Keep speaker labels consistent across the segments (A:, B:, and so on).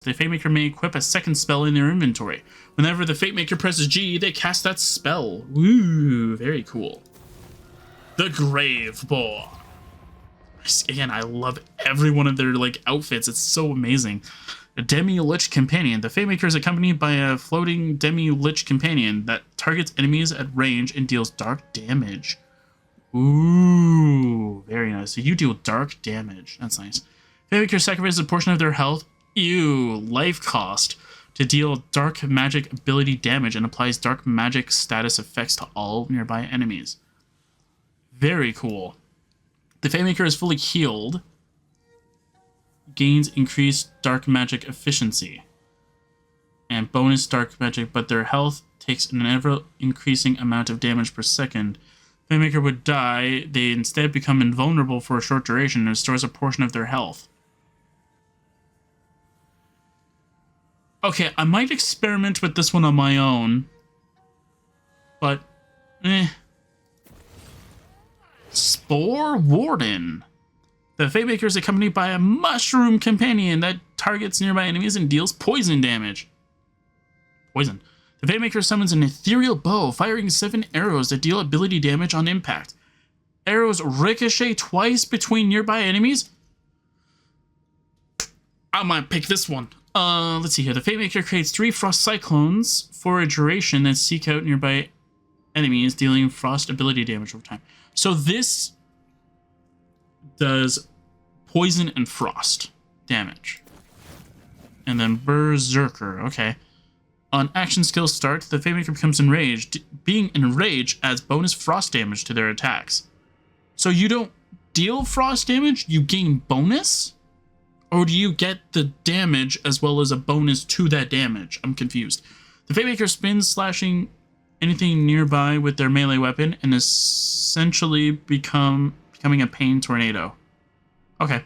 A: The Fatemaker may equip a second spell in their inventory. Whenever the Fatemaker presses G, they cast that spell. Woo, very cool. The Grave Boar. Again, I love every one of their like outfits. It's so amazing. A Demi-Lich Companion. The Fatemaker is accompanied by a floating Demi-Lich Companion that targets enemies at range and deals dark damage. Ooh, very nice. So you deal dark damage. That's nice. Fatemaker sacrifices a portion of their health, life cost, to deal dark magic ability damage and applies dark magic status effects to all nearby enemies. Very cool. The Fatemaker is fully healed. Gains increased dark magic efficiency. And bonus dark magic, but their health takes an ever-increasing amount of damage per second. Fatemaker would die. They instead become invulnerable for a short duration and restores a portion of their health. Okay, I might experiment with this one on my own. But, Spore Warden. The Fatemaker is accompanied by a mushroom companion that targets nearby enemies and deals poison damage. Poison. The Fatemaker summons an ethereal bow, firing 7 arrows that deal ability damage on impact. Arrows ricochet twice between nearby enemies. I might pick this one. Let's see here. The Fatemaker creates 3 frost cyclones for a duration that seek out nearby enemies, dealing frost ability damage over time. So this does poison and frost damage. And then Berserker. Okay. On action skill start, the Fatemaker becomes enraged. Being enraged adds bonus frost damage to their attacks. So you don't deal frost damage, you gain bonus? Or do you get the damage as well as a bonus to that damage? I'm confused. The Fatemaker spins, slashing anything nearby with their melee weapon and essentially becoming a pain tornado. Okay.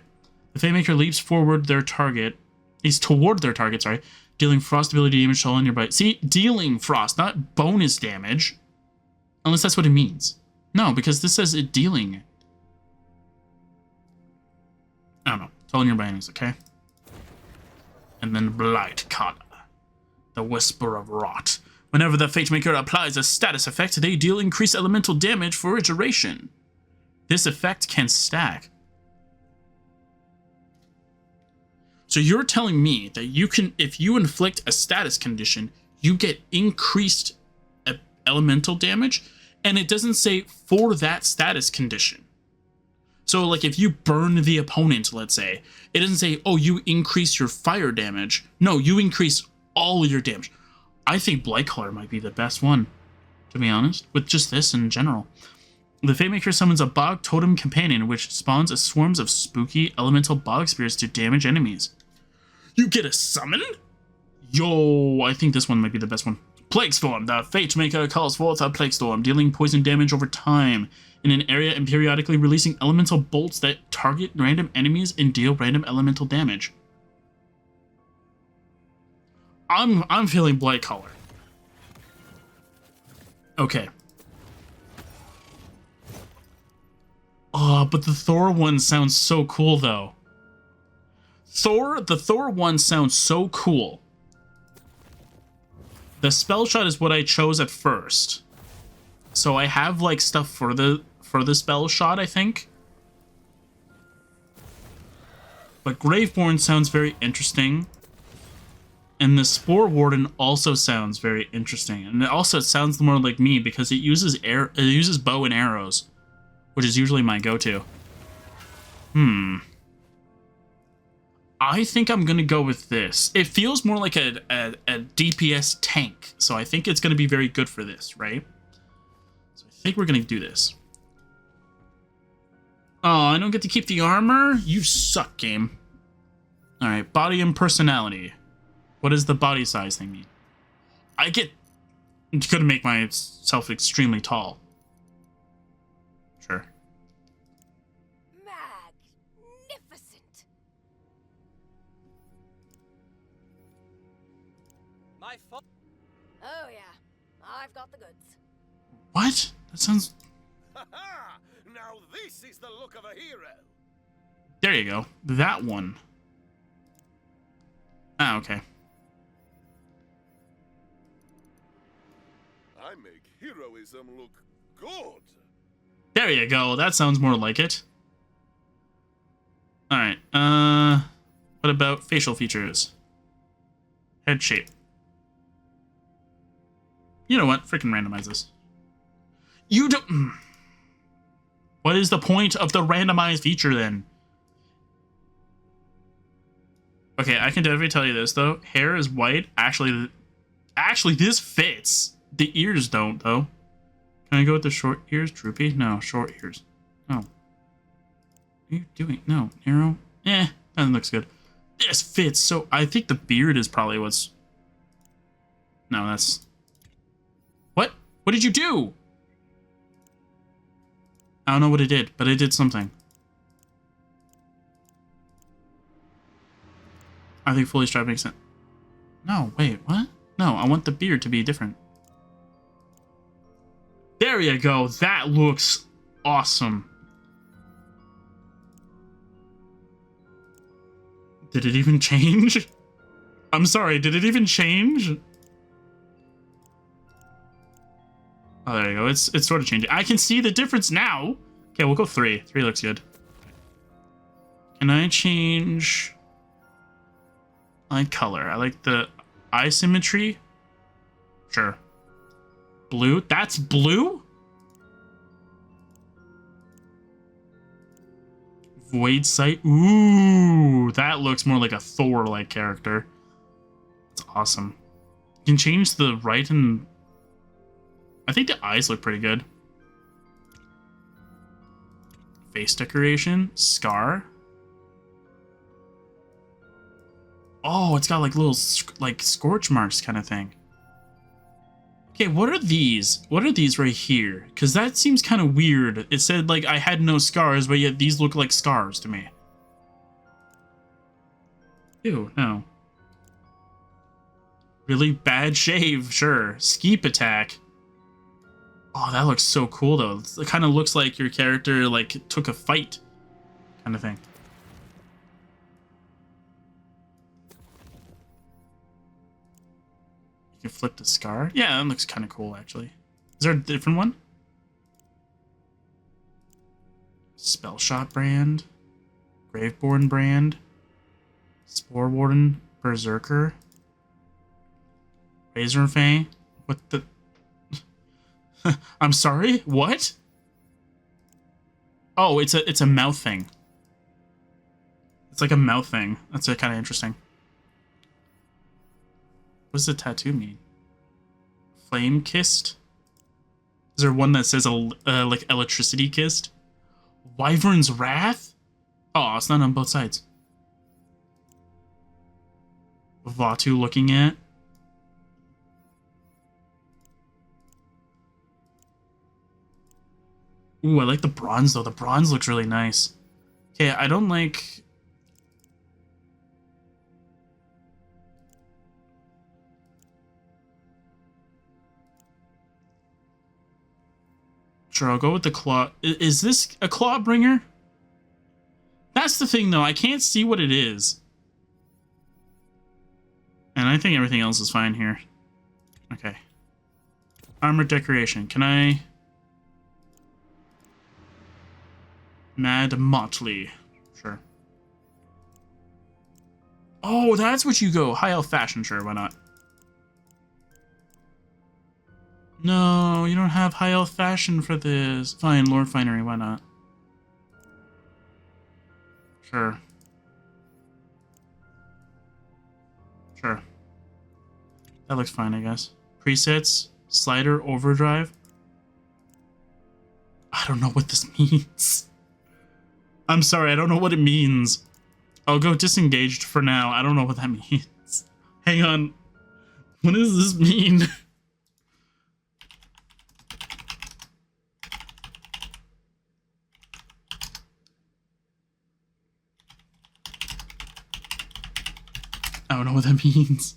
A: The Fatemaker leaps forward their target. He's toward their target, sorry. Dealing frost ability damage to all nearby. See, dealing frost, not bonus damage. Unless that's what it means. No, because this says it dealing. I don't know. To all nearby enemies, okay? And then Blight Collar. The Whisper of Rot. Whenever the Fatemaker applies a status effect, they deal increased elemental damage for a duration. This effect can stack. So you're telling me that you can, if you inflict a status condition, you get increased elemental damage, and it doesn't say for that status condition. So like if you burn the opponent, let's say, it doesn't say, oh, you increase your fire damage. No, you increase all your damage. I think Blightcaller might be the best one, to be honest, with just this in general. The Fatemaker summons a Bog Totem Companion, which spawns a swarms of spooky elemental bog spirits to damage enemies. You get a summon? Yo, I think this one might be the best one. Plague Storm. The Fatemaker calls forth a Plague Storm, dealing poison damage over time in an area and periodically releasing elemental bolts that target random enemies and deal random elemental damage. I'm feeling Blightcaller. Okay. Oh, but the Thor one sounds so cool, though. The Thor one sounds so cool. The spell shot is what I chose at first. So I have like stuff for the spell shot, I think. But Graveborn sounds very interesting. And the Spore Warden also sounds very interesting. And it also sounds more like me because it uses bow and arrows, which is usually my go-to. I think I'm going to go with this. It feels more like a DPS tank, so I think it's going to be very good for this, right? So I think we're going to do this. Oh, I don't get to keep the armor? You suck, game. Alright, body and personality. What does the body size thing mean? I'm gonna make myself extremely tall. Sure.
B: Magnificent.
C: My fault.
B: Oh yeah, I've got the goods.
A: What? That sounds...
D: Ha ha! Now this is the look of a hero.
A: There you go. That one. Ah, okay.
D: I make heroism look good.
A: There you go. That sounds more like it. Alright, what about facial features? Head shape. You know what? Freaking randomize this. You don't... What is the point of the randomized feature, then? Okay, I can definitely tell you this, though. Hair is white. Actually, this fits. The ears don't, though. Can I go with the short ears? Droopy? No, short ears. No. What are you doing? No. Narrow? Eh, that looks good. This fits, so I think the beard is probably what's... No, that's... What? What did you do? I don't know what it did, but it did something. I think fully striped makes sense. No, wait, what? No, I want the beard to be different. There you go. That looks awesome. Did it even change? I'm sorry, did it even change? Oh, there you go. It's sort of changing. I can see the difference now. Okay, we'll go 3. 3 looks good. Can I change... I like color. I like the eye symmetry. Sure. Blue? That's blue? Void sight? Ooh, that looks more like a Thor-like character. It's awesome. You can change the right and... I think the eyes look pretty good. Face decoration. Scar. Oh, it's got like little like scorch marks kind of thing. Okay, what are these? What are these right here? Because that seems kind of weird. It said like I had no scars, but yet these look like scars to me. Ew, no. Really bad shave, sure. Skeep attack. Oh, that looks so cool though. It kind of looks like your character like took a fight kind of thing. You can flip the scar. Yeah, that looks kind of cool actually. Is there a different one? Spell Shot brand. Graveborn brand. Spore Warden. Berserker. Razorfang. What the... I'm sorry? What? Oh, it's a mouth thing. It's like a mouth thing. That's kind of interesting. What does the tattoo mean? Flame kissed? Is there one that says like electricity kissed? Wyvern's Wrath? Oh, it's not on both sides. Vatu looking at. Ooh, I like the bronze, though. The bronze looks really nice. Okay, I don't like... Sure, I'll go with the claw. Is this a Clawbringer? That's the thing, though. I can't see what it is. And I think everything else is fine here. Okay. Armor decoration. Can I... Mad Motley. Sure. Oh, that's what you go. High elf fashion. Sure, why not? No, you don't have high elf fashion for this. Fine, Lord Finery. Why not? Sure. Sure. That looks fine, I guess. Presets. Slider overdrive. I don't know what this means. I'm sorry, I don't know what it means. I'll go disengaged for now. I don't know what that means. Hang on. What does this mean? I don't know what that means.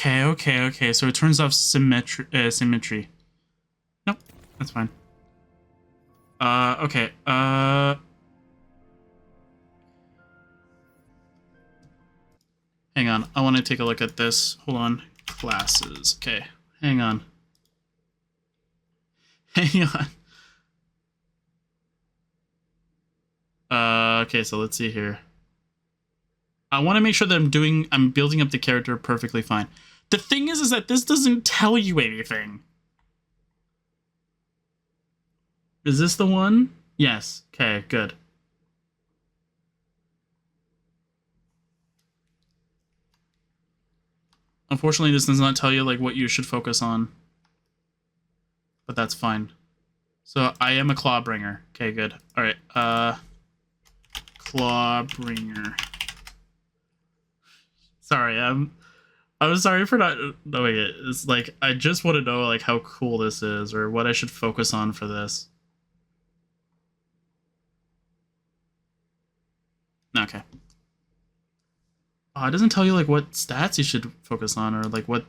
A: Okay. So it turns off symmetry. That's fine. Okay. Hang on. I want to take a look at this. Hold on. Classes. Okay. Hang on. Hang on. Okay, so let's see here. I want to make sure that I'm building up the character perfectly fine. The thing is that this doesn't tell you anything. Is this the one? Yes. Okay, good. Unfortunately, this does not tell you like what you should focus on. But that's fine. So I am a Clawbringer. Okay, good. All right. Clawbringer. Sorry, I'm sorry for not knowing it. It's like I just want to know like how cool this is or what I should focus on for this. Okay. Oh, it doesn't tell you like what stats you should focus on or like what.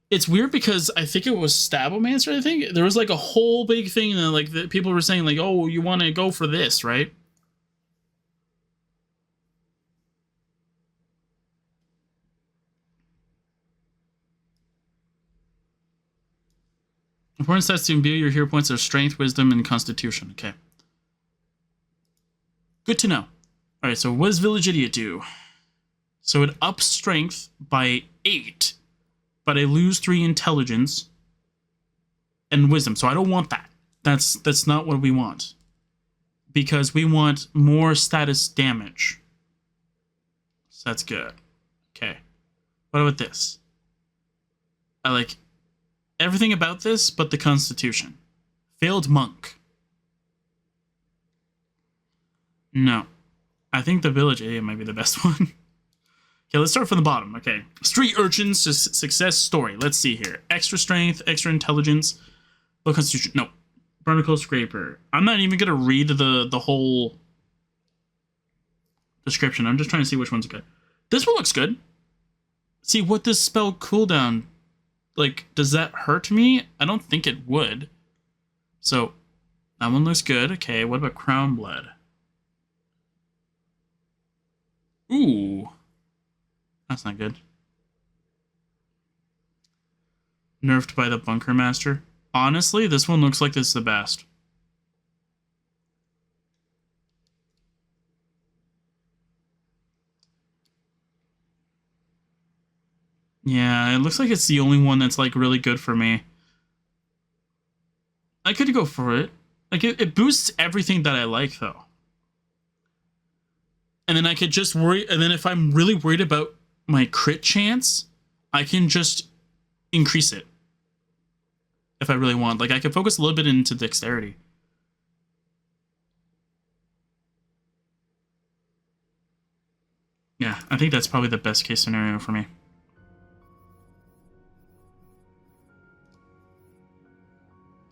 A: It's weird because I think it was Stabomancer. I think there was like a whole big thing that like the people were saying like, oh, you want to go for this, right? Important stats to imbue your hero points are strength, wisdom, and constitution. Okay. Good to know. Alright, so what does Village Idiot do? So it ups strength by 8, but I lose 3 intelligence and wisdom. So I don't want that. That's not what we want. Because we want more status damage. So that's good. Okay. What about this? I like everything about this but the constitution. Failed monk. No. I think the village idiot might be the best one. Okay, let's start from the bottom. Okay. Street urchins to success story. Let's see here. Extra strength, extra intelligence, low constitution. No. Barnacle scraper. I'm not even gonna read the whole description. I'm just trying to see which one's good. This one looks good. See, what this spell cooldown, like, does that hurt me? I don't think it would. So, that one looks good. Okay, what about Crown Blood? Ooh. That's not good. Nerfed by the Bunker Master. Honestly, this one looks like this is the best. Yeah, it looks like it's the only one that's like really good for me. I could go for it. Like it boosts everything that I like though. And then I could just worry, and then if I'm really worried about my crit chance, I can just increase it. If I really want. Like I could focus a little bit into dexterity. Yeah, I think that's probably the best case scenario for me.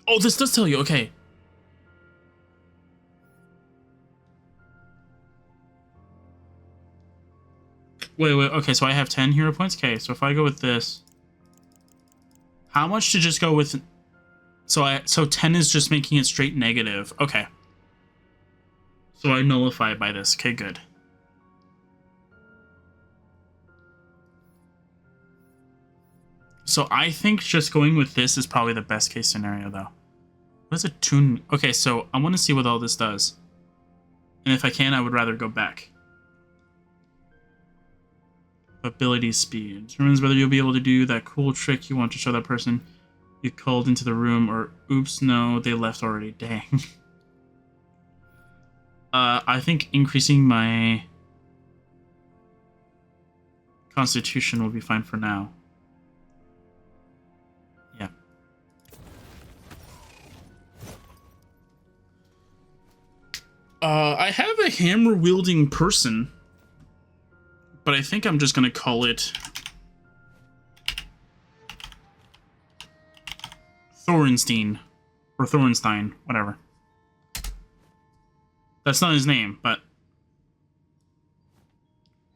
A: Oh, this does tell you, okay. Wait, okay, so I have 10 hero points? Okay, so if I go with this... How much to just go with... So 10 is just making it straight negative. Okay. So I nullify it by this. Okay, good. So I think just going with this is probably the best case scenario, though. What is a tune? Okay, so I want to see what all this does. And if I can, I would rather go back. Ability speed. Determines whether you'll be able to do that cool trick you want to show that person you called into the room, or oops, no, they left already. Dang. I think increasing my constitution will be fine for now. Yeah. I have a hammer-wielding person, but I think I'm just gonna call it Thorenstein or Thorenstein, whatever. That's not his name, but I'm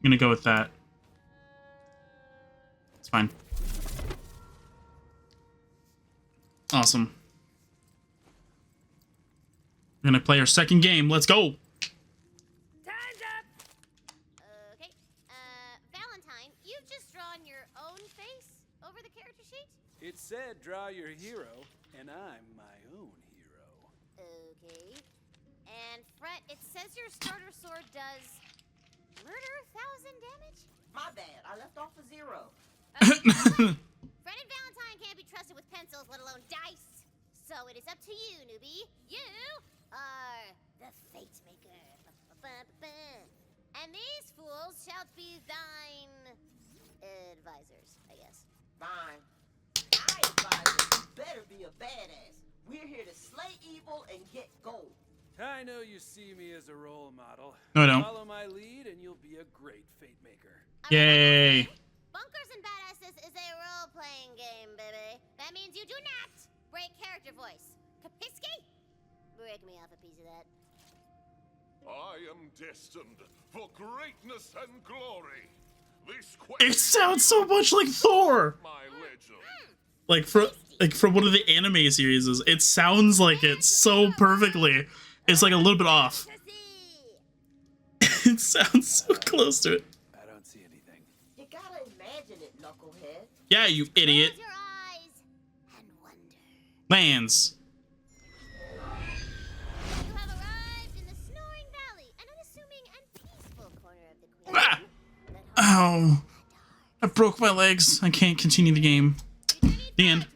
A: gonna go with that. It's fine. Awesome. We're gonna play our second game. Let's go.
B: Time's up!
C: Okay. Valentine, you've just drawn your own face over the character sheet?
E: It said draw your hero, and I'm my own hero.
C: Okay. And Fret, it says your starter sword does murder 1,000 damage?
F: My bad. I left off a 0.
C: Fred and Valentine can't be trusted with pencils, let alone dice. So it is up to you, newbie. You are the Fate Maker. And these fools shall be thine advisors, I guess.
F: Fine. I advise you better be a badass. We're here to slay evil and get gold.
E: I know you see me as a role model.
A: No, I don't.
E: Follow my lead, and you'll be a great Fate Maker.
A: Yay.
C: Bunkers and Badasses is a role-playing game, baby. That means you do not break character voice. Kapiski? Break me off a piece of that.
D: I am destined for greatness and glory. This
A: It sounds so much like Thor.
D: my legend.
A: Like from one of the anime series. It sounds like it so perfectly. It's like a little bit off. It sounds so close to it.
E: I don't see anything.
F: You gotta imagine it, knucklehead.
A: Yeah, you idiot.
C: Close your eyes and wonder.
A: Lands.
C: You have arrived in the Snoring Valley, an unassuming and peaceful corner of the Queen.
A: Ah. Ow. I broke my legs. I can't continue the game. The end.